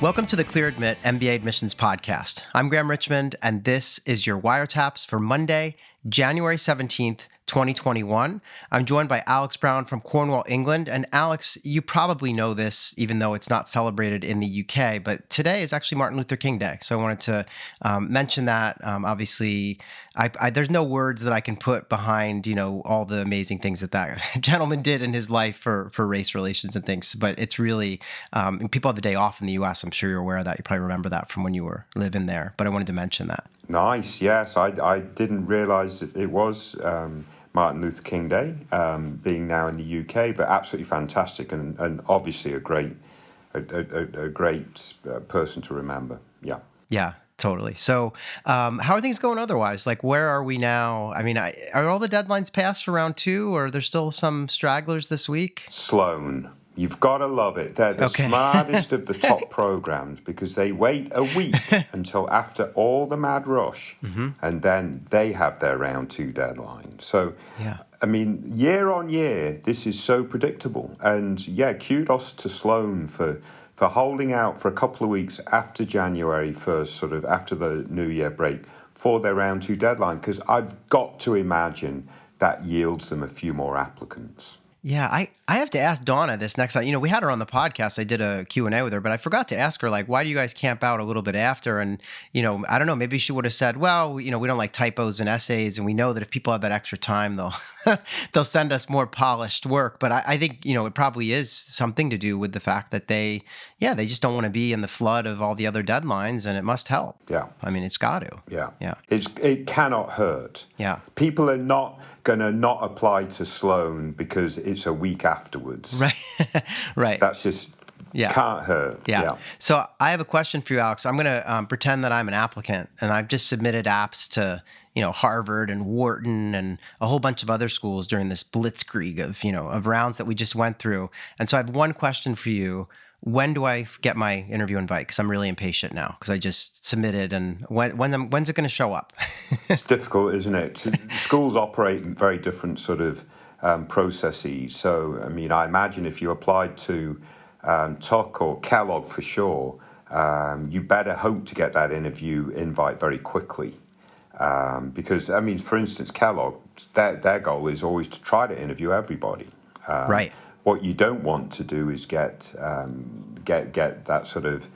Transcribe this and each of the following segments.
Welcome to the Clear Admit MBA Admissions Podcast. I'm Graham Richmond, and this is your wiretaps for Monday, January 17th, 2021. I'm joined by Alex Brown from Cornwall, England. And Alex, you probably know this, even though it's not celebrated in the UK, but today is actually Martin Luther King Day. So I wanted to mention that. Obviously, there's no words that I can put behind, all the amazing things that gentleman did in his life for race relations and things. But it's really, and people have the day off in the US. I'm sure you're aware of that. You probably remember that from when you were living there. But I wanted to mention that. Nice. Yes, I didn't realize it was Martin Luther King Day, being now in the UK, but absolutely fantastic and obviously a great person to remember. Yeah. Yeah, totally. So how are things going otherwise? Like, where are we now? I mean, are all the deadlines passed for round two, or are there still some stragglers this week? Sloan. You've got to love it. They're the smartest of the top programs because they wait a week until after all the mad rush, and then they have their round two deadline. So, yeah. I mean, year on year, this is so predictable. And yeah, kudos to Sloan for holding out for a couple of weeks after January 1st, sort of after the New Year break, for their round two deadline, because I've got to imagine that yields them a few more applicants. Yeah, I have to ask Donna this next time. We had her on the podcast. I did a Q&A with her, but I forgot to ask her, like, why do you guys camp out a little bit after? And, I don't know, maybe she would have said, well, we don't like typos and essays, and we know that if people have that extra time, they'll send us more polished work. But I think, it probably is something to do with the fact that they just don't want to be in the flood of all the other deadlines, and it must help. Yeah. I mean, it's got to. Yeah. Yeah. It cannot hurt. Yeah. People are not going to not apply to Sloan because it's a week afterwards. Right. Right. That's just can't hurt. Yeah. So I have a question for you, Alex. I'm going to pretend that I'm an applicant, and I've just submitted apps to, Harvard and Wharton and a whole bunch of other schools during this blitzkrieg of rounds that we just went through. And so I have one question for you. When do I get my interview invite? Because I'm really impatient now because I just submitted, and when's it going to show up? It's difficult, isn't it? Schools operate in very different sort of processes. So, I mean, I imagine if you applied to Tuck or Kellogg for sure, you better hope to get that interview invite very quickly. Because, I mean, for instance, Kellogg, their goal is always to try to interview everybody. Right. What you don't want to do is get that sort of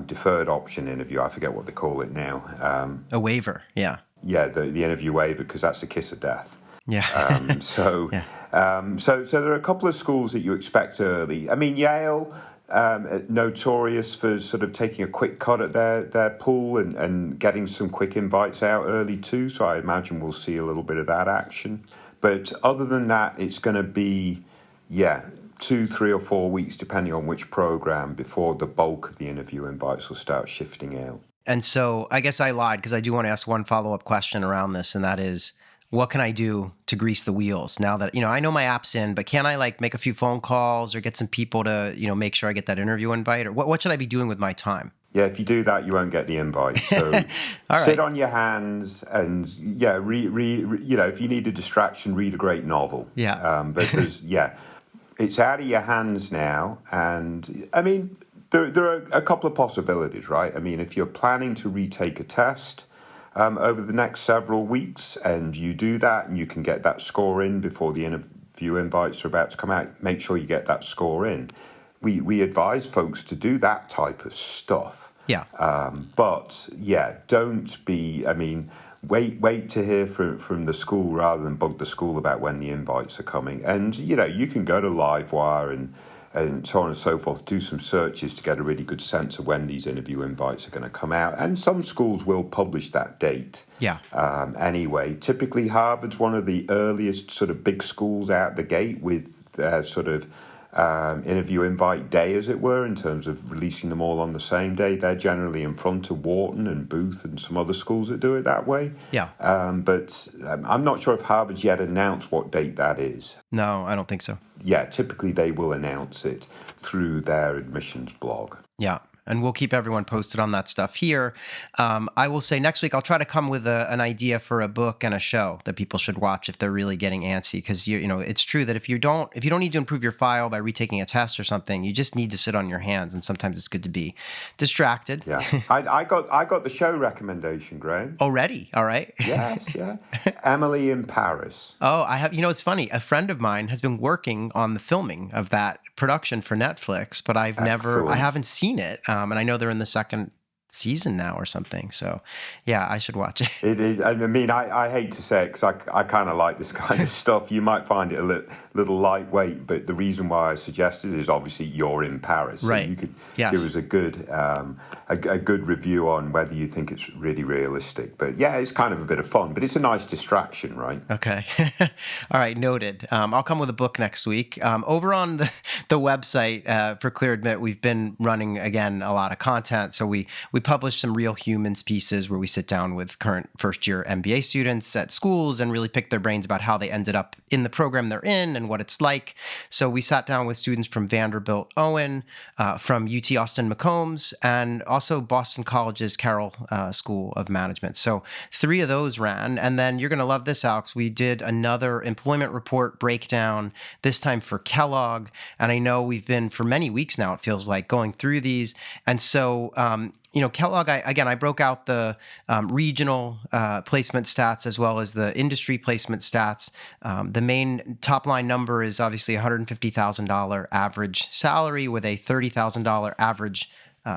deferred option interview. I forget what they call it now. A waiver, yeah. Yeah, the interview waiver, because that's the kiss of death. Yeah. So there are a couple of schools that you expect early. I mean, Yale, notorious for sort of taking a quick cut at their pool and getting some quick invites out early too. So I imagine we'll see a little bit of that action. But other than that, it's going to be 2, 3, or 4 weeks, depending on which program, before the bulk of the interview invites will start shifting out. And so I guess I lied because I do want to ask one follow-up question around this, and that is, what can I do to grease the wheels now that, I know my app's in, but can I make a few phone calls or get some people to, make sure I get that interview invite? Or what should I be doing with my time? Yeah, if you do that, you won't get the invite. So sit on your hands and, if you need a distraction, read a great novel. Yeah. But it's out of your hands now. And, I mean, there are a couple of possibilities, right? I mean, if you're planning to retake a test over the next several weeks and you do that and you can get that score in before the interview invites are about to come out, make sure you get that score in. We advise folks to do that type of stuff. Yeah. Don't be, I mean, wait to hear from the school rather than bug the school about when the invites are coming. And, you can go to Livewire and so on and so forth, do some searches to get a really good sense of when these interview invites are going to come out. And some schools will publish that date. Yeah. Anyway, typically Harvard's one of the earliest sort of big schools out the gate with their sort of interview invite day, as it were, in terms of releasing them all on the same day. They're generally in front of Wharton and Booth and some other schools that do it that way. Yeah. But I'm not sure if Harvard's yet announced what date that is. No, I don't think so. Yeah, typically they will announce it through their admissions blog. Yeah. And we'll keep everyone posted on that stuff here. I will say next week I'll try to come with an idea for a book and a show that people should watch if they're really getting antsy. Because it's true that if you don't need to improve your file by retaking a test or something, you just need to sit on your hands. And sometimes it's good to be distracted. Yeah, I got the show recommendation, Graham. Already, all right. Yes, yeah. Emily in Paris. Oh, I have. It's funny. A friend of mine has been working on the filming of that production for Netflix, but I haven't seen it. And I know they're in the second season now or something. So, yeah, I should watch it. It is. I mean, I hate to say it because I kind of like this kind of stuff. You might find it a little lightweight, but the reason why I suggested it is obviously you're in Paris, so right? You could Yes. give us a good review on whether you think it's really realistic. But yeah, it's kind of a bit of fun, but it's a nice distraction, right? Okay. All right. Noted. I'll come with a book next week. Over on the website for Clear Admit, we've been running again a lot of content. So we publish some Real Humans pieces where we sit down with current first-year MBA students at schools and really pick their brains about how they ended up in the program they're in and what it's like. So we sat down with students from Vanderbilt Owen, from UT Austin McCombs, and also Boston College's Carroll School of Management. So 3 of those ran. And then you're going to love this, Alex. We did another employment report breakdown, this time for Kellogg. And I know we've been for many weeks now, it feels like, going through these. And so, Kellogg, I broke out the regional placement stats as well as the industry placement stats. The main top line number is obviously $150,000 average salary with a $30,000 average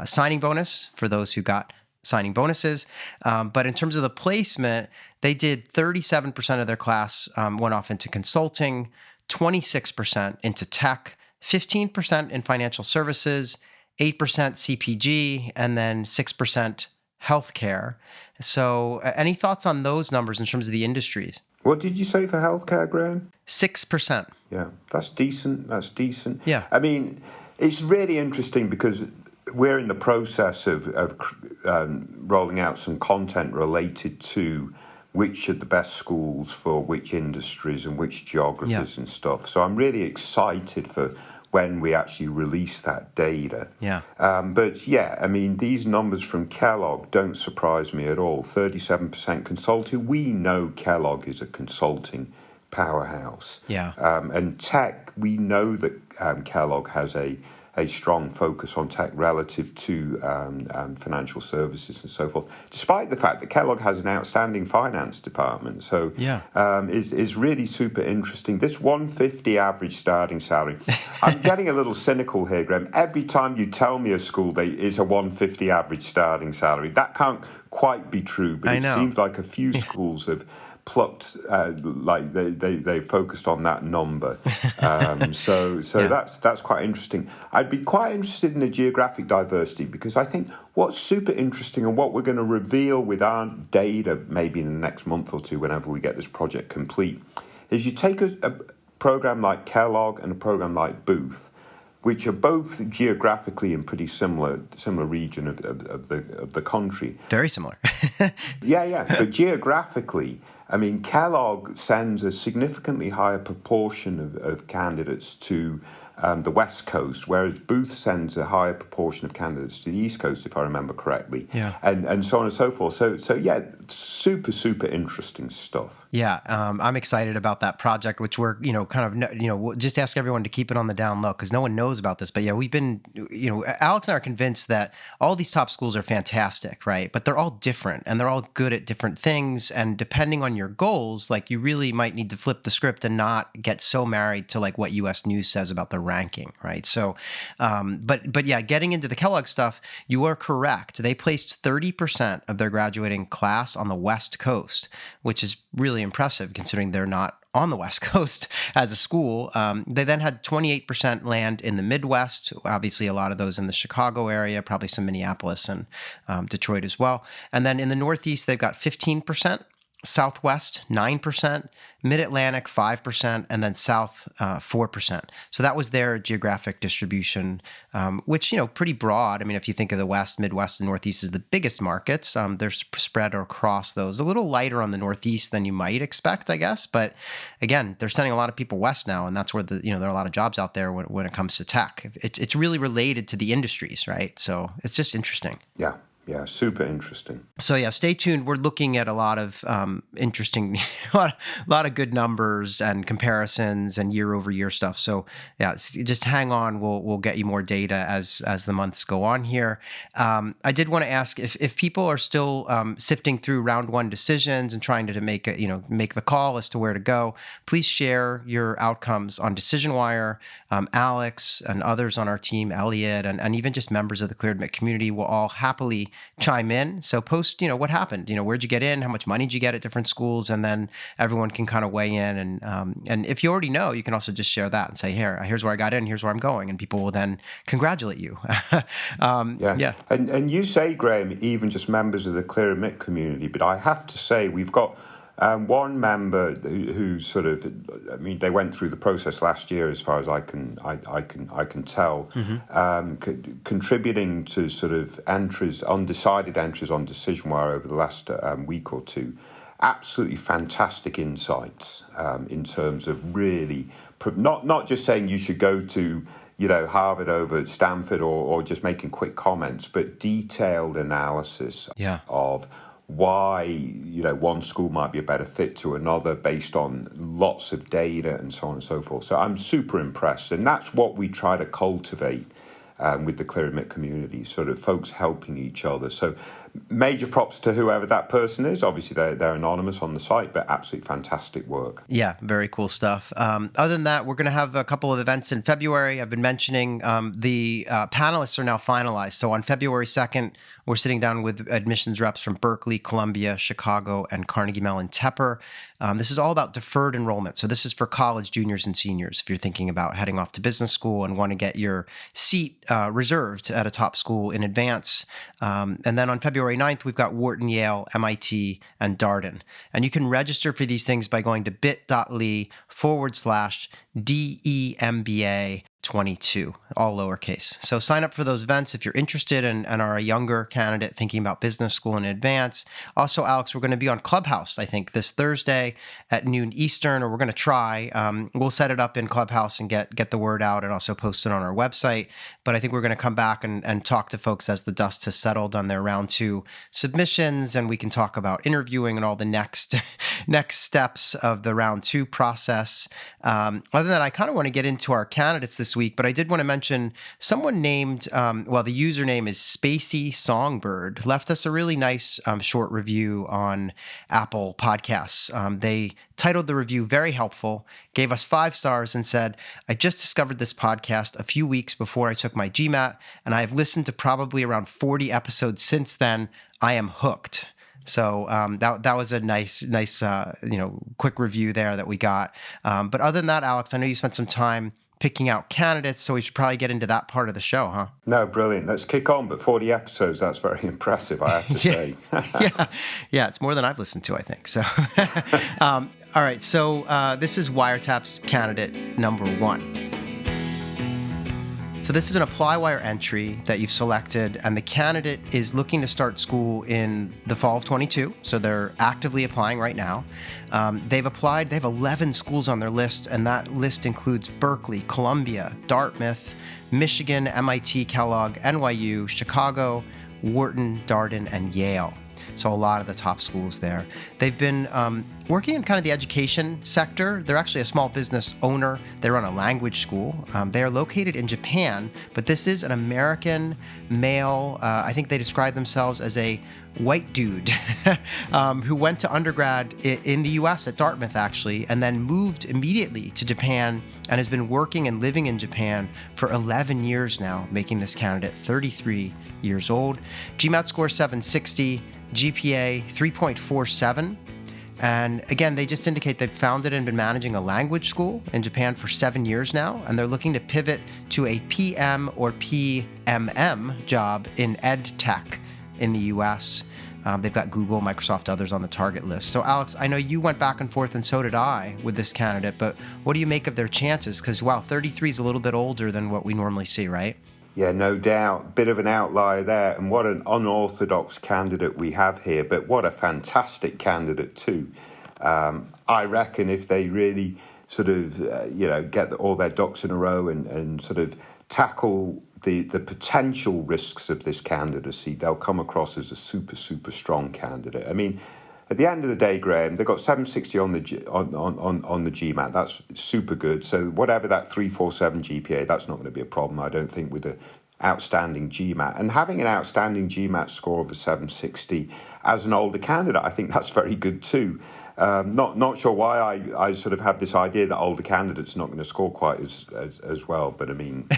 signing bonus for those who got signing bonuses. But in terms of the placement, they did 37% of their class went off into consulting, 26% into tech, 15% in financial services, 8% CPG, and then 6% healthcare. So any thoughts on those numbers in terms of the industries? What did you say for healthcare, Graham? 6%. Yeah, that's decent. Yeah. I mean, it's really interesting because we're in the process of rolling out some content related to which are the best schools for which industries and which geographies and stuff. So I'm really excited for when we actually release that data. Yeah. But yeah, I mean, these numbers from Kellogg don't surprise me at all. 37% consulting. We know Kellogg is a consulting powerhouse. Yeah. And tech, we know that Kellogg has a strong focus on tech relative to financial services and so forth, despite the fact that Kellogg has an outstanding finance department. So it's really super interesting. This 150 average starting salary, I'm getting a little cynical here, Graham. Every time you tell me a school is a 150 average starting salary, that can't quite be true, but it seems like a few schools have plucked, like they focused on that number. So that's quite interesting. I'd be quite interested in the geographic diversity because I think what's super interesting and what we're going to reveal with our data maybe in the next month or two whenever we get this project complete is you take a program like Kellogg and a program like Booth, which are both geographically in pretty similar region of the country. Very similar. Yeah. But geographically, I mean, Kellogg sends a significantly higher proportion of candidates to the West Coast, whereas Booth sends a higher proportion of candidates to the East Coast, if I remember correctly. Yeah. And so on and so forth. So yeah, super interesting stuff. Yeah, I'm excited about that project, which we're, we'll just ask everyone to keep it on the down low because no one knows about this. But yeah, we've been, Alex and I are convinced that all these top schools are fantastic, right? But they're all different and they're all good at different things. And depending on your goals, like you really might need to flip the script and not get so married to like what U.S. News says about the ranking, right? So, but yeah, getting into the Kellogg stuff, you are correct. They placed 30% of their graduating class on the West Coast, which is really impressive considering they're not on the West Coast as a school. They then had 28% land in the Midwest, obviously a lot of those in the Chicago area, probably some Minneapolis and Detroit as well. And then in the Northeast, they've got 15%. Southwest 9%, Mid-Atlantic 5%, and then South 4%. So that was their geographic distribution, which, pretty broad. I mean, if you think of the West, Midwest, and Northeast as the biggest markets, they're spread across those. A little lighter on the Northeast than you might expect, I guess. But again, they're sending a lot of people west now, and that's where there are a lot of jobs out there when it comes to tech. It's really related to the industries, right? So it's just interesting. Yeah. Yeah, super interesting. So yeah, stay tuned. We're looking at a lot of interesting, a lot of good numbers and comparisons and year-over-year stuff. So yeah, just hang on. We'll get you more data as the months go on here. I did want to ask if people are still sifting through round one decisions and trying to make the call as to where to go. Please share your outcomes on DecisionWire. Alex and others on our team, Elliot, and even just members of the Clear Admit community will all happily chime in. So post, what happened? Where'd you get in? How much money did you get at different schools? And then everyone can kind of weigh in. And if you already know, you can also just share that and say, here's where I got in, here's where I'm going. And people will then congratulate you. Yeah. And you say, Graham, even just members of the Clear Admit community, but I have to say we've got one member who sort of, they went through the process last year, as far as I can tell, contributing to sort of undecided entries on DecisionWire over the last week or two. Absolutely fantastic insights in terms of really not just saying you should go to Harvard over Stanford or just making quick comments, but detailed analysis of why one school might be a better fit to another based on lots of data and so on and so forth. So I'm super impressed, and that's what we try to cultivate with the Clear Admit community, sort of folks helping each other. So major props to whoever that person is. Obviously, they're anonymous on the site, but absolutely fantastic work. Yeah, very cool stuff. Other than that, we're going to have a couple of events in February. I've been mentioning the panelists are now finalized. So on February 2nd, we're sitting down with admissions reps from Berkeley, Columbia, Chicago, and Carnegie Mellon Tepper. This is all about deferred enrollment. So this is for college juniors and seniors. If you're thinking about heading off to business school and want to get your seat reserved at a top school in advance. And then on February 9th, we've got Wharton, Yale, MIT, and Darden. And you can register for these things by going to bit.ly/DEMBA22, all lowercase. So sign up for those events if you're interested and are a younger candidate thinking about business school in advance. Also, Alex, we're going to be on Clubhouse, I think, this Thursday at noon Eastern, or we're going to try. We'll set it up in Clubhouse and get the word out and also post it on our website. But I think we're going to come back and talk to folks as the dust has settled on their round two submissions, and we can talk about interviewing and all the next steps of the round two process. Other than that, I kind of want to get into our candidates this week, but I did want to mention someone named, the username is Spacey Songbird, left us a really nice short review on Apple Podcasts. They titled the review very helpful, gave us 5 stars, and said, "I just discovered this podcast a few weeks before I took my GMAT, and I have listened to probably around 40 episodes since then. I am hooked." So that was a nice quick review there that we got. But other than that, Alex, I know you spent some time picking out candidates, so we should probably get into that part of the show, huh? No, brilliant. Let's kick on. But 40 episodes, that's very impressive, I have to say. Yeah, it's more than I've listened to, I think. So, all right. So this is Wiretap's candidate number 1. So this is an ApplyWire entry that you've selected, and the candidate is looking to start school in the fall of 22. So they're actively applying right now. They've applied. They have 11 schools on their list, and that list includes Berkeley, Columbia, Dartmouth, Michigan, MIT, Kellogg, NYU, Chicago, Wharton, Darden, and Yale. So a lot of the top schools there. They've been working in kind of the education sector. They're actually a small business owner. They run a language school. They are located in Japan, but this is an American male. I think they describe themselves as a white dude who went to undergrad in the U.S. at Dartmouth, actually, and then moved immediately to Japan and has been working and living in Japan for 11 years now, making this candidate 33 years old. GMAT score 760, GPA 3.47. And again, they just indicate they've founded and been managing a language school in Japan for 7 years now, and they're looking to pivot to a PM or PMM job in ed tech in the U.S. They've got Google, Microsoft, others on the target list. So Alex, I know you went back and forth, and so did I with this candidate, but what do you make of their chances? Because, wow, 33 is a little bit older than what we normally see, right? Yeah, no doubt. Bit of an outlier there. And what an unorthodox candidate we have here, but what a fantastic candidate too. I reckon if they really sort of, get all their ducks in a row and sort of tackle the potential risks of this candidacy, they'll come across as a super, super strong candidate. I mean, at the end of the day, Graham, they got 760 on the on the GMAT. That's super good. So whatever that 347 GPA, that's not going to be a problem, I don't think, with the outstanding GMAT. And having an outstanding GMAT score of a 760 as an older candidate, I think that's very good too. Not sure why I sort of have this idea that older candidates are not going to score quite as well, but I mean,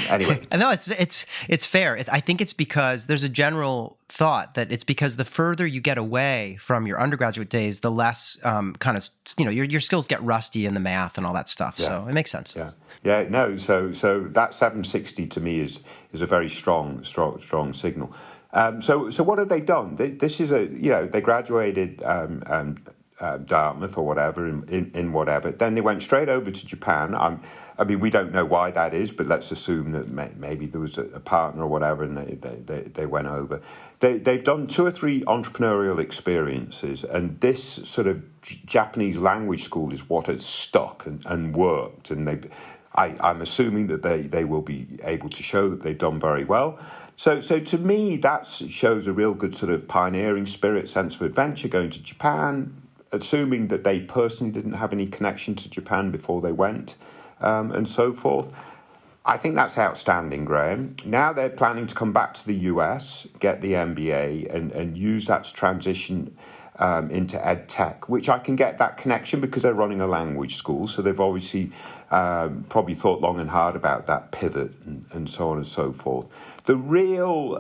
anyway. No, it's fair. I think it's because there's a general thought that it's because the further you get away from your undergraduate days, the less kind of your skills get rusty in the math and all that stuff. Yeah. So it makes sense. Yeah. No. So that 760 to me is a very strong signal. So what have they done? This is they graduated Dartmouth or whatever in whatever. Then they went straight over to Japan. I mean, we don't know why that is, but let's assume that maybe there was a partner or whatever, and they went over. They've done 2 or 3 entrepreneurial experiences, and this sort of Japanese language school is what has stuck and worked. And I'm assuming that they will be able to show that they've done very well. So to me, that shows a real good sort of pioneering spirit, sense of adventure, going to Japan, assuming that they personally didn't have any connection to Japan before they went, and so forth. I think that's outstanding, Graham. Now they're planning to come back to the US, get the MBA, and use that to transition into ed tech, which I can get that connection because they're running a language school. So they've obviously probably thought long and hard about that pivot and so on and so forth. The real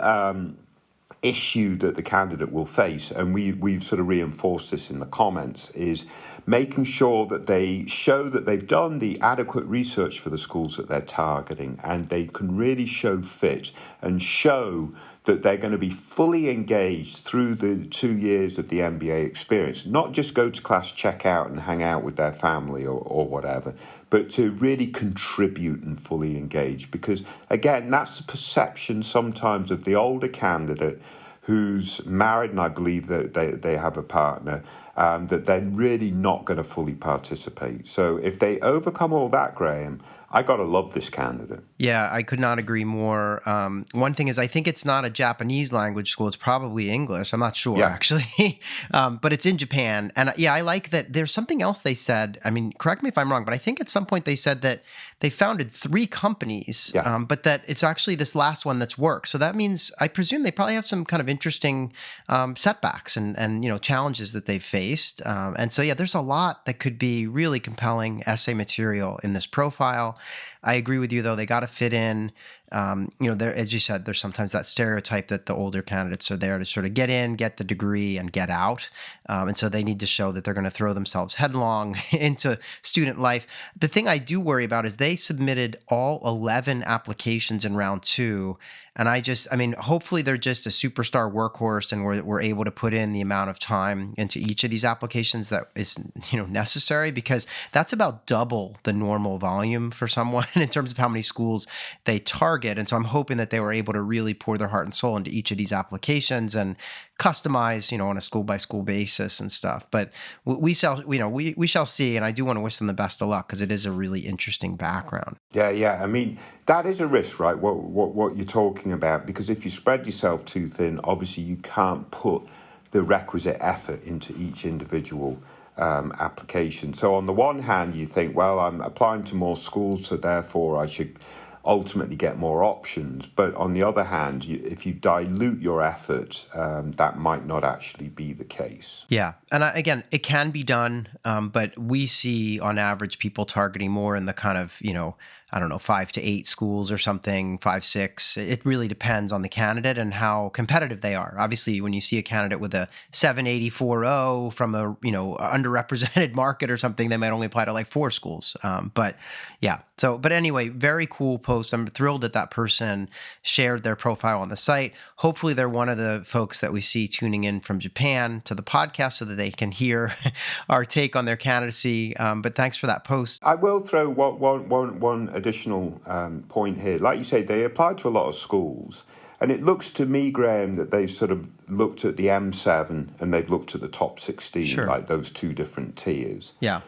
issue that the candidate will face, and we've sort of reinforced this in the comments, is making sure that they show that they've done the adequate research for the schools that they're targeting, and they can really show fit and show that they're going to be fully engaged through the 2 years of the MBA experience, not just go to class, check out and hang out with their family or whatever, but to really contribute and fully engage. Because again, that's the perception sometimes of the older candidate who's married, and I believe that they have a partner, that they're really not going to fully participate. So if they overcome all that, Graham, I got to love this candidate. Yeah, I could not agree more. One thing is, I think it's not a Japanese language school. It's probably English. I'm not sure, actually. But it's in Japan. And I like that there's something else they said. I mean, correct me if I'm wrong, but I think at some point they said that they founded 3 companies, but that it's actually this last one that's worked. So that means, I presume they probably have some kind of interesting setbacks and challenges that they've faced. And so, there's a lot that could be really compelling essay material in this profile. I agree with you, though. They got to fit in. There, as you said, there's sometimes that stereotype that the older candidates are there to sort of get in, get the degree, and get out. And so they need to show that they're going to throw themselves headlong into student life. The thing I do worry about is they submitted all 11 applications in round 2. And hopefully they're just a superstar workhorse, and we're able to put in the amount of time into each of these applications that is, necessary, because that's about double the normal volume for someone in terms of how many schools they target. And so I'm hoping that they were able to really pour their heart and soul into each of these applications and customize, on a school by school basis and stuff. But we shall see. And I do want to wish them the best of luck because it is a really interesting background. Yeah. I mean, that is a risk, right? What you're talking about, because if you spread yourself too thin, obviously you can't put the requisite effort into each individual application. So on the one hand, you think, well, I'm applying to more schools, so therefore I should ultimately get more options. But on the other hand, if you dilute your effort, that might not actually be the case. Yeah. And again, it can be done, but we see on average people targeting more in the kind of, I don't know, 5 to 8 schools or something, 5, 6. It really depends on the candidate and how competitive they are. Obviously, when you see a candidate with a 780.40 from a underrepresented market or something, they might only apply to like 4 schools. But yeah. So, but anyway, very cool post. I'm thrilled that that person shared their profile on the site. Hopefully, they're one of the folks that we see tuning in from Japan to the podcast so that they can hear our take on their candidacy. But thanks for that post. I will throw one additional point here. Like you say, they applied to a lot of schools. And it looks to me, Graham, that they've sort of looked at the M7 and they've looked at the top 16, Sure. like those 2 different tiers. Yeah.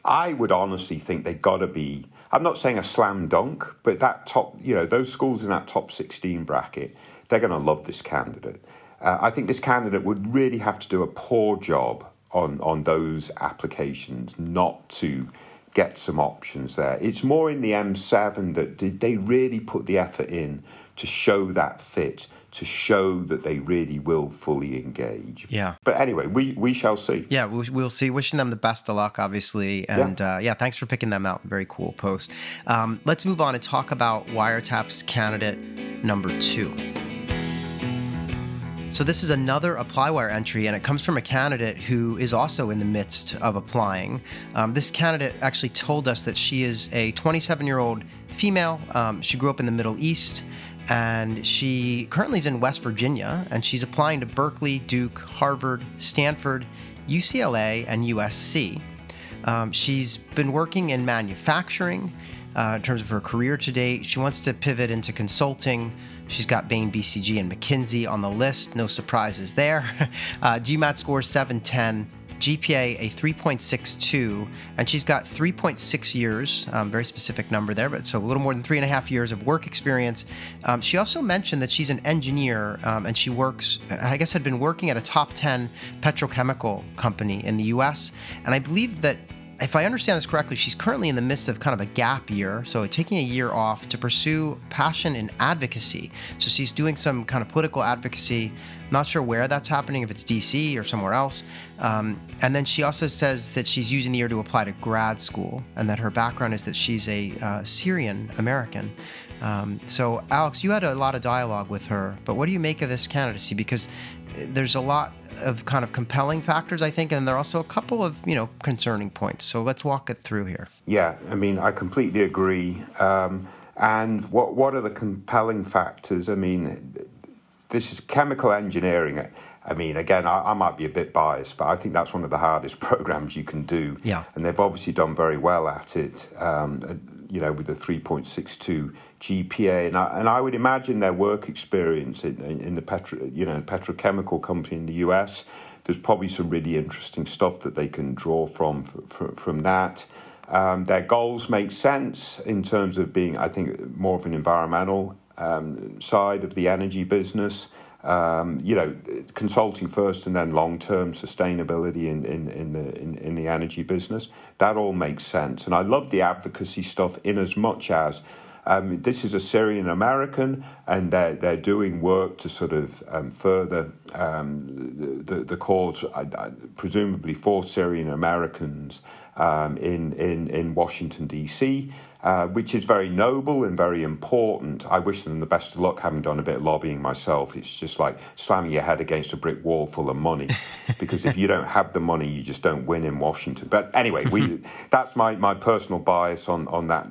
I would honestly think they've got to be, I'm not saying a slam dunk, but that top, those schools in that top 16 bracket, they're going to love this candidate. I think this candidate would really have to do a poor job on those applications not to get some options there. It's more in the M7 that did they really put the effort in to show that fit, to show that they really will fully engage. Yeah. But anyway, we shall see. Yeah, we'll see. Wishing them the best of luck, obviously. And thanks for picking them out. Very cool post. Let's move on and talk about Wiretap's candidate number 2. So this is another ApplyWire entry, and it comes from a candidate who is also in the midst of applying. This candidate actually told us that she is a 27-year-old female. She grew up in the Middle East, and she currently is in West Virginia, and she's applying to Berkeley, Duke, Harvard, Stanford, UCLA, and USC. She's been working in manufacturing in terms of her career to date. She wants to pivot into consulting. She's got Bain, BCG, and McKinsey on the list. No surprises there. GMAT score 710, GPA a 3.62, and she's got 3.6 years, very specific number there, but so a little more than 3.5 years of work experience. She also mentioned that she's an engineer, and she works, I guess, had been working at a top 10 petrochemical company in the U.S., and I believe that if I understand this correctly, she's currently in the midst of kind of a gap year, so taking a year off to pursue passion in advocacy. So she's doing some kind of political advocacy. Not sure where that's happening, if it's DC or somewhere else. And then she also says that she's using the year to apply to grad school, and that her background is that she's a Syrian American. So Alex, you had a lot of dialogue with her, but what do you make of this candidacy? Because there's a lot of kind of compelling factors, I think, and there are also a couple of, concerning points. So let's walk it through here. Yeah, I mean, I completely agree. And what are the compelling factors? I mean, this is chemical engineering. I mean, again, I might be a bit biased, but I think that's one of the hardest programs you can do. Yeah. And they've obviously done very well at it, with a 3.62 GPA. And I would imagine their work experience in the petrochemical company in the US, there's probably some really interesting stuff that they can draw from that. Their goals make sense in terms of being, I think, more of an environmental side of the energy business. Consulting first and then long-term sustainability in the energy business. That all makes sense. And I love the advocacy stuff in as much as this is a Syrian American, and they're doing work to sort of further the cause, presumably for Syrian Americans in Washington, D.C., which is very noble and very important. I wish them the best of luck, having done a bit of lobbying myself. It's just like slamming your head against a brick wall full of money, because if you don't have the money, you just don't win in Washington. But anyway, that's my personal bias on that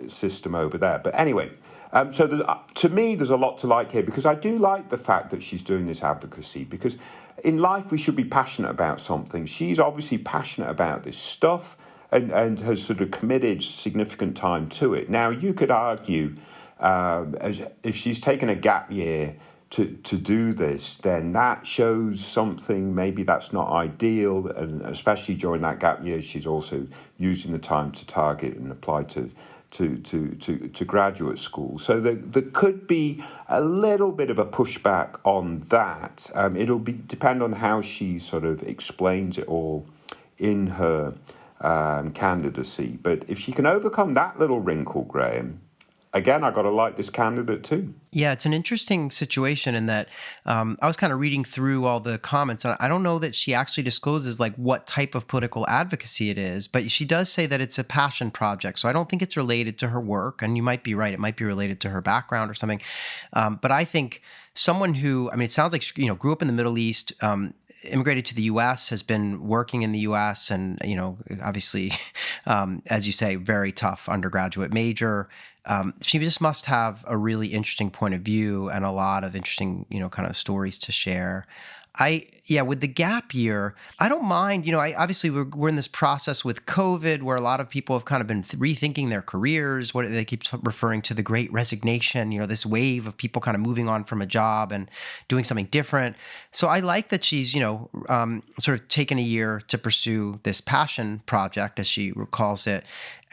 system over there. But anyway, to me, there's a lot to like here, because I do like the fact that she's doing this advocacy, because in life we should be passionate about something. She's obviously passionate about this stuff, and has sort of committed significant time to it. Now, you could argue, if she's taken a gap year to do this, then that shows something, maybe that's not ideal, and especially during that gap year, she's also using the time to target and apply to graduate school. So there could be a little bit of a pushback on that. It'll depend on how she sort of explains it all in her candidacy. But if she can overcome that little wrinkle, Graham, again, I got to like this candidate too. Yeah, it's an interesting situation in that I was kind of reading through all the comments, and I don't know that she actually discloses like what type of political advocacy it is, but she does say that it's a passion project. So I don't think it's related to her work, and you might be right; it might be related to her background or something. But I think someone who, I mean, it sounds like grew up in the Middle East. Immigrated to the U.S., has been working in the U.S., and obviously, as you say, very tough undergraduate major. She just must have a really interesting point of view and a lot of interesting, kind of stories to share. With the gap year, I don't mind. Obviously we're in this process with COVID where a lot of people have kind of been rethinking their careers. What they keep referring to the Great Resignation. This wave of people kind of moving on from a job and doing something different. So I like that she's sort of taken a year to pursue this passion project, as she calls it.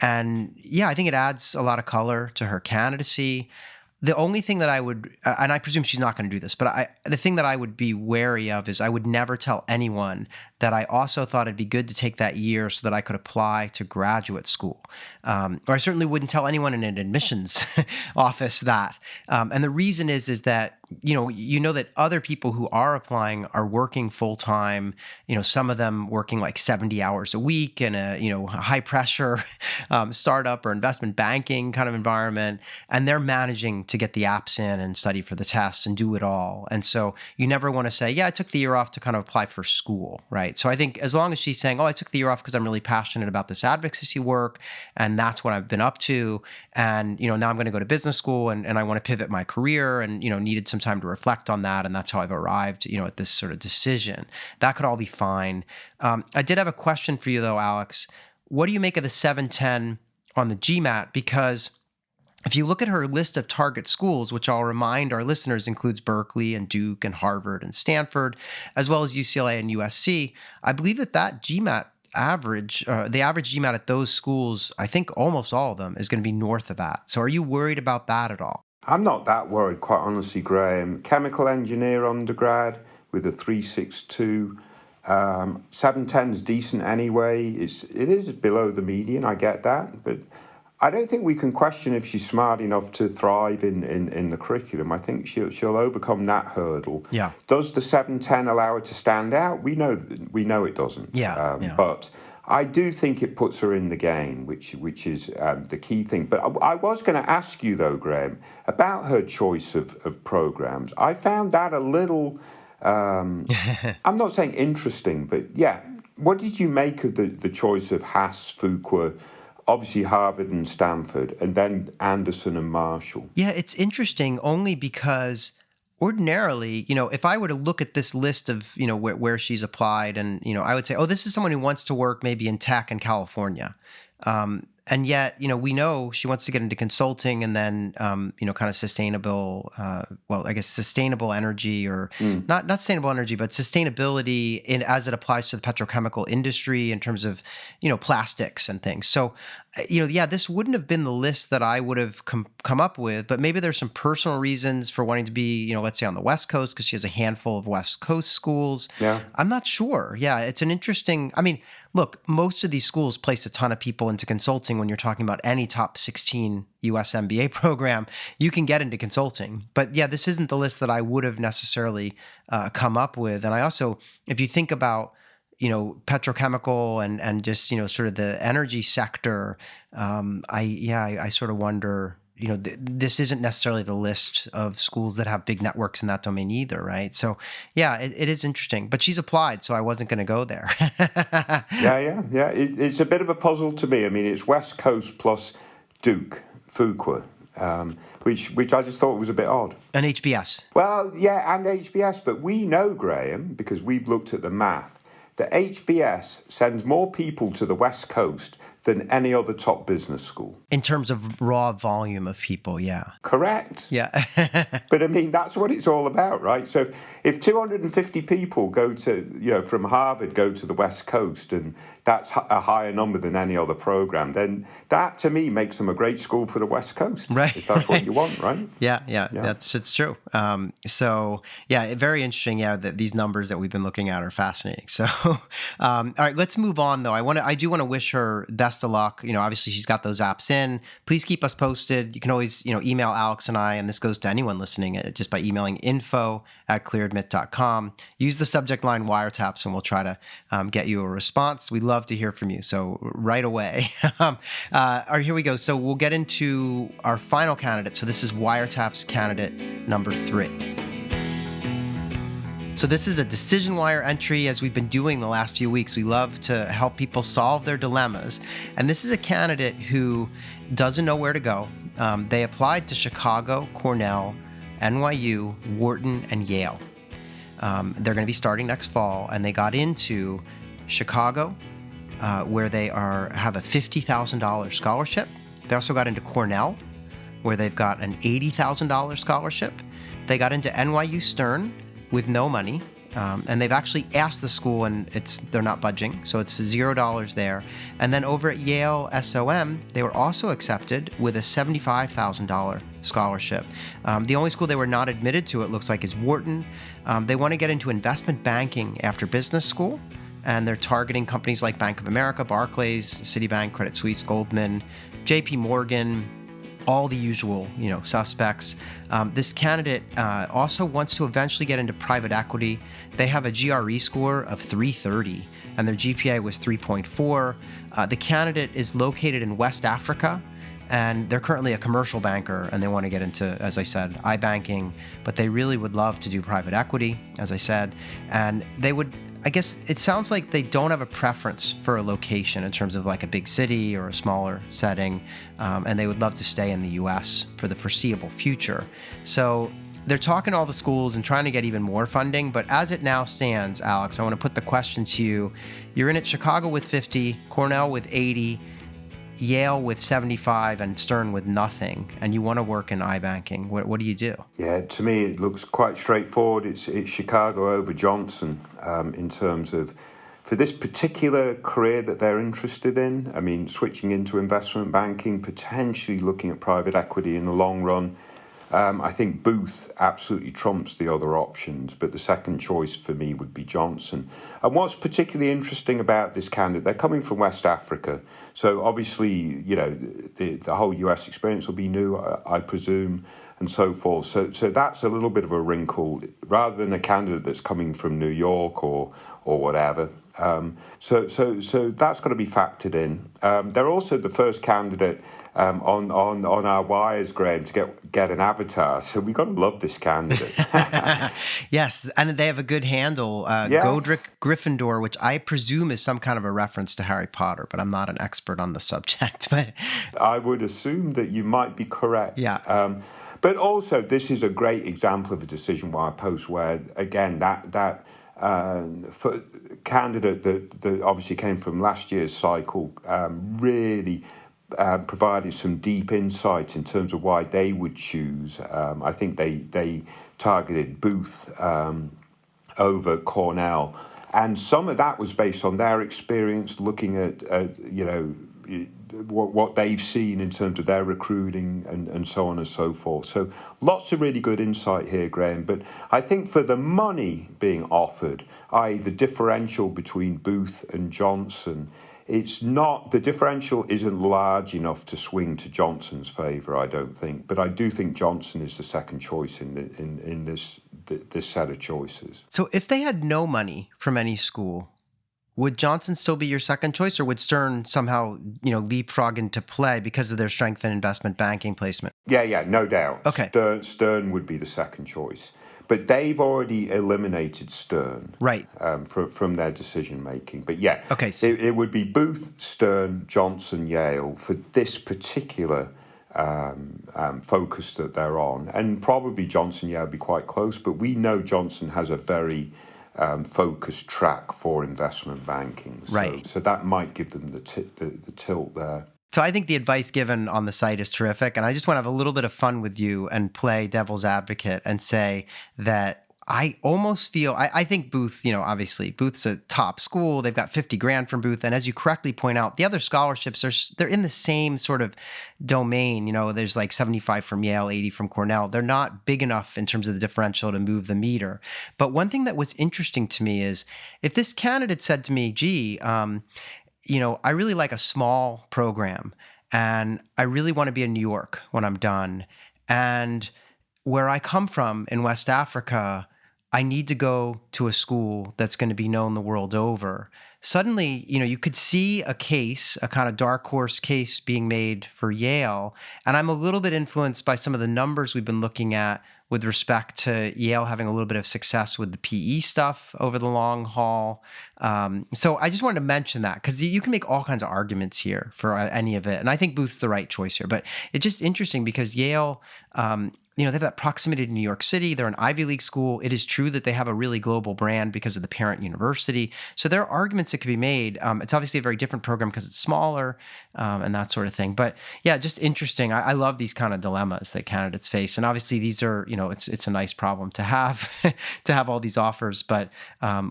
And yeah, I think it adds a lot of color to her candidacy. The only thing that I would, and I presume she's not going to do this, but the thing that I would be wary of is I would never tell anyone that I also thought it'd be good to take that year so that I could apply to graduate school. Or I certainly wouldn't tell anyone in an admissions office that. And the reason is that, that other people who are applying are working full time, some of them working like 70 hours a week in a, high pressure startup or investment banking kind of environment. And they're managing to get the apps in and study for the tests and do it all. And so you never want to say, yeah, I took the year off to kind of apply for school, right? So I think as long as she's saying, oh, I took the year off because I'm really passionate about this advocacy work and that's what I've been up to. And, now I'm going to go to business school and I want to pivot my career and, needed some time to reflect on that. And that's how I've arrived, at this sort of decision. That could all be fine. I did have a question for you though, Alex. What do you make of the 710 on the GMAT? Because if you look at her list of target schools, which I'll remind our listeners includes Berkeley and Duke and Harvard and Stanford, as well as UCLA and USC, I believe that GMAT average, the average GMAT at those schools, I think almost all of them is going to be north of that. So are you worried about that at all? I'm not that worried, quite honestly, Graham. Chemical engineer undergrad with a 362. 710 is decent anyway. It is below the median, I get that, but I don't think we can question if she's smart enough to thrive in the curriculum. I think she'll overcome that hurdle. Yeah. Does the 710 allow her to stand out? We know it doesn't. Yeah. But I do think it puts her in the game, which is the key thing. But I was going to ask you, though, Graham, about her choice of programs. I found that a little, I'm not saying interesting, but yeah. What did you make of the choice of Haas, Fuqua, obviously Harvard and Stanford, and then Anderson and Marshall? Yeah, it's interesting only because ordinarily, if I were to look at this list of, where she's applied and, I would say, oh, this is someone who wants to work maybe in tech in California. And yet, we know she wants to get into consulting and then, kind of sustainable, sustainable energy or not sustainable energy, but sustainability as it applies to the petrochemical industry in terms of, plastics and things. So, this wouldn't have been the list that I would have come up with, but maybe there's some personal reasons for wanting to be, let's say on the West Coast, because she has a handful of West Coast schools. Yeah. I'm not sure. Yeah, it's an interesting, look, most of these schools place a ton of people into consulting. When you're talking about any top 16 US MBA program, you can get into consulting. But yeah, this isn't the list that I would have necessarily come up with. And I also, if you think about, petrochemical and just, sort of the energy sector, I sort of wonder, this isn't necessarily the list of schools that have big networks in that domain either, right? So, yeah, it is interesting. But she's applied, so I wasn't going to go there. Yeah. It's a bit of a puzzle to me. It's West Coast plus Duke, Fuqua, which I just thought was a bit odd. And HBS. Well, yeah, and HBS. But we know, Graham, because we've looked at the math, that HBS sends more people to the West Coast than any other top business school. In terms of raw volume of people, yeah. Correct. Yeah. But that's what it's all about, right? So if 250 people go to, from Harvard go to the West Coast and that's a higher number than any other program, then that to me makes them a great school for the West Coast, right? If that's what you want, right? Yeah, it's true. So yeah, very interesting. Yeah, that these numbers that we've been looking at are fascinating. So, all right, let's move on though. I do want to wish her best of luck. Obviously she's got those apps in. Please keep us posted. You can always, email Alex and I, and this goes to anyone listening, just by emailing info@clearadmit.com. Use the subject line wiretaps, and we'll try to get you a response. We'd love to hear from you. So right away. All right, here we go. So we'll get into our final candidate. So this is wiretaps candidate number 3. So this is a decision wire entry, as we've been doing the last few weeks. We love to help people solve their dilemmas. And this is a candidate who doesn't know where to go. They applied to Chicago, Cornell, NYU, Wharton, and Yale. They're going to be starting next fall, and they got into Chicago, where they have a $50,000 scholarship. They also got into Cornell, where they've got an $80,000 scholarship. They got into NYU Stern with no money, and they've actually asked the school, and they're not budging, so it's $0 there. And then over at Yale SOM, they were also accepted with a $75,000 scholarship. The only school they were not admitted to, it looks like, is Wharton. They want to get into investment banking after business school, and they're targeting companies like Bank of America, Barclays, Citibank, Credit Suisse, Goldman, JP Morgan, all the usual, suspects. This candidate also wants to eventually get into private equity. They have a GRE score of 330, and their GPA was 3.4. The candidate is located in West Africa, and they're currently a commercial banker, and they want to get into, as I said, iBanking, but they really would love to do private equity, as I said, and they would, I guess it sounds like they don't have a preference for a location in terms of like a big city or a smaller setting, and they would love to stay in the U.S. for the foreseeable future. So they're talking to all the schools and trying to get even more funding, but as it now stands, Alex, I want to put the question to you. You're in at Chicago with 50, Cornell with 80, Yale with 75, and Stern with nothing, and you want to work in iBanking. What do you do? Yeah, to me it looks quite straightforward. It's Chicago over Johnson in terms of, for this particular career that they're interested in. I mean, switching into investment banking, potentially looking at private equity in the long run. I think Booth absolutely trumps the other options, but the second choice for me would be Johnson. And what's particularly interesting about this candidate, they're coming from West Africa, so obviously, the whole US experience will be new, I presume, and so forth. So that's a little bit of a wrinkle, rather than a candidate that's coming from New York or whatever. So that's got to be factored in. They're also the first candidate on our wires, Graham, to get an avatar. So we've got to love this candidate. Yes, and they have a good handle, Yes. Godric Gryffindor, which I presume is some kind of a reference to Harry Potter, but I'm not an expert on the subject. But I would assume that you might be correct. Yeah. But also, this is a great example of a decision wire post where, again, that for candidate that obviously came from last year's cycle really provided some deep insight in terms of why they would choose. I think they targeted Booth over Cornell, and some of that was based on their experience looking at what they've seen in terms of their recruiting and so on and so forth. So lots of really good insight here, Graham. But I think for the money being offered, i.e. the differential between Booth and Johnson, the differential isn't large enough to swing to Johnson's favour, I don't think. But I do think Johnson is the second choice in this set of choices. So if they had no money from any school, would Johnson still be your second choice, or would Stern somehow, leapfrog into play because of their strength in investment banking placement? Yeah, no doubt. Okay. Stern would be the second choice. But they've already eliminated Stern, right, from their decision making. But yeah, okay, it would be Booth, Stern, Johnson, Yale for this particular focus that they're on, and probably Johnson, Yale would be quite close. But we know Johnson has a very focused track for investment banking, right. So that might give them the tilt there. So I think the advice given on the site is terrific, and I just want to have a little bit of fun with you and play devil's advocate and say that I almost feel, I think Booth, obviously Booth's a top school. They've got 50 grand from Booth. And as you correctly point out, the other scholarships they're in the same sort of domain. There's like 75 from Yale, 80 from Cornell. They're not big enough in terms of the differential to move the meter. But one thing that was interesting to me is if this candidate said to me, gee, I really like a small program and I really want to be in New York when I'm done. And where I come from in West Africa, I need to go to a school that's going to be known the world over. Suddenly, you could see a case, a kind of dark horse case being made for Yale. And I'm a little bit influenced by some of the numbers we've been looking at with respect to Yale having a little bit of success with the PE stuff over the long haul. So I just wanted to mention that because you can make all kinds of arguments here for any of it. And I think Booth's the right choice here. But it's just interesting because Yale, they have that proximity to New York City. They're an Ivy League school. It is true that they have a really global brand because of the parent university. So there are arguments that could be made. It's obviously a very different program because it's smaller and that sort of thing. But yeah, just interesting. I love these kind of dilemmas that candidates face. And obviously these are, it's a nice problem to have, to have all these offers. But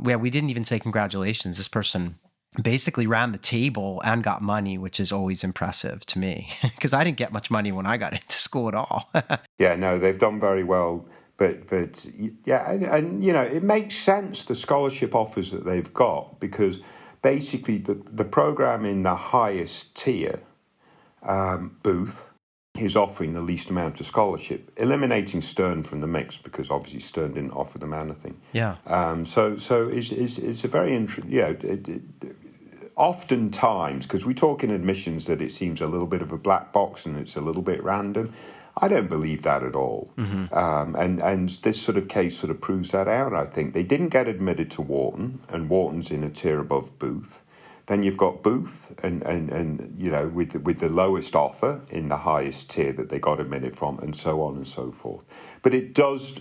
we didn't even say congratulations. This person basically ran the table and got money, which is always impressive to me because I didn't get much money when I got into school at all. Yeah, no, they've done very well. But yeah, and it makes sense, the scholarship offers that they've got, because basically the program in the highest tier, Booth, is offering the least amount of scholarship, eliminating Stern from the mix because obviously Stern didn't offer them anything. Yeah. So it's a very interesting. Oftentimes, because we talk in admissions that it seems a little bit of a black box and it's a little bit random. I don't believe that at all. Mm-hmm. And this sort of case sort of proves that out, I think. They didn't get admitted to Wharton, and Wharton's in a tier above Booth. Then you've got Booth and with the lowest offer in the highest tier that they got admitted from, and so on and so forth. But it does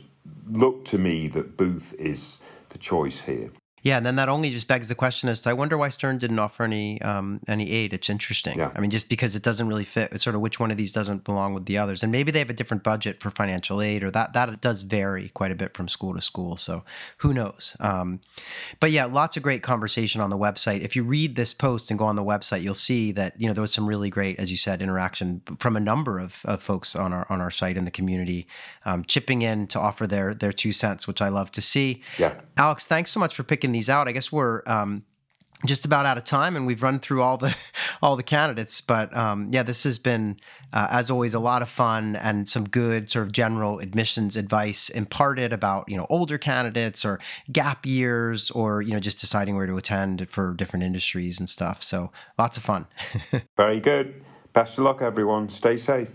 look to me that Booth is the choice here. Yeah, and then that only just begs the question as to I wonder why Stern didn't offer any aid. It's interesting. Yeah. I mean, just because it doesn't really fit. It's sort of which one of these doesn't belong with the others, and maybe they have a different budget for financial aid, or that it does vary quite a bit from school to school. So who knows? But yeah, lots of great conversation on the website. If you read this post and go on the website, you'll see that there was some really great, as you said, interaction from a number of folks on our site in the community, chipping in to offer their 2 cents, which I love to see. Yeah, Alex, thanks so much for picking these out. I guess we're just about out of time, and we've run through all the candidates. But this has been, as always, a lot of fun and some good sort of general admissions advice imparted about older candidates or gap years or just deciding where to attend for different industries and stuff. So lots of fun. very good. Best of luck, everyone. Stay safe.